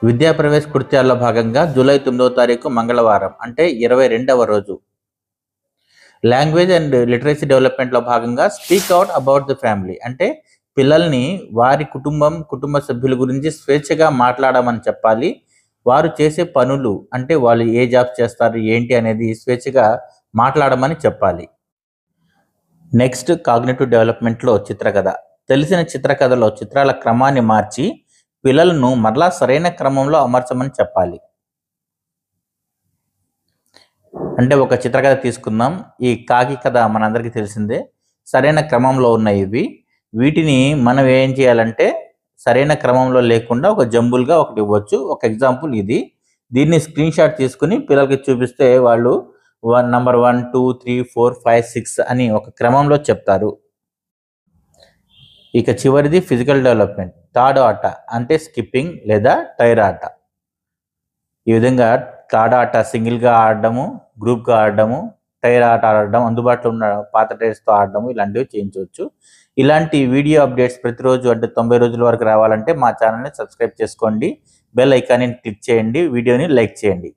విద్యా ప్రవేశ కృత్యాల్లో భాగంగా జూలై 9వ తారీఖు మంగళవారం అంటే 22వ రోజు. లాంగ్వేజ్ అండ్ లిటరసీ డెవలప్మెంట్లో భాగంగా speak out about the family అంటే పిల్లల్ని వారి కుటుంబ సభ్యుల గురించి స్వేచ్ఛగా మాట్లాడమని చెప్పాలి. వారు చేసే పనులు అంటే వాళ్ళు ఏ జాబ్స్ చేస్తారు ఏంటి అనేది స్వేచ్ఛగా మాట్లాడమని చెప్పాలి. నెక్స్ట్ కాగ్నిటివ్ డెవలప్మెంట్లో చిత్రకథ. తెలిసిన చిత్రకథలో చిత్రాల క్రమాన్ని మార్చి పిల్లలను మరలా సరైన క్రమంలో అమర్చమని చెప్పాలి. అంటే ఒక చిత్రకథ తీసుకుందాం. ఈ కాకి కథ మనందరికీ తెలిసిందే. సరైన క్రమంలో ఉన్నాయి ఇవి. వీటిని మనం ఏం చేయాలంటే సరైన క్రమంలో లేకుండా ఒక జంబుల్గా ఒకటి ఇవ్వచ్చు. ఒక ఎగ్జాంపుల్ ఇది. దీన్ని స్క్రీన్ షాట్ తీసుకుని పిల్లలకి చూపిస్తే వాళ్ళు నంబర్ 1, 2, 3, 4, 5, 6 అని ఒక క్రమంలో చెప్తారు. ఇక చివరిది ఫిజికల్ డెవలప్మెంట్. తాడు ఆట అంటే స్కిప్పింగ్ లేదా టైర్ ఆట. ఈ విధంగా తాడు ఆట సింగిల్గా ఆడడము, గ్రూప్గా ఆడడము, టైర్ ఆట ఆడడం, అందుబాటులో ఉన్న పాత టైర్స్తో ఆడడము ఇలాంటివి చేయించవచ్చు. ఇలాంటి వీడియో అప్డేట్స్ ప్రతిరోజు అంటే 90 రోజుల వరకు రావాలంటే మా ఛానల్ని సబ్స్క్రైబ్ చేసుకోండి. బెల్ ఐకాన్ని క్లిక్ చేయండి. వీడియోని లైక్ చేయండి.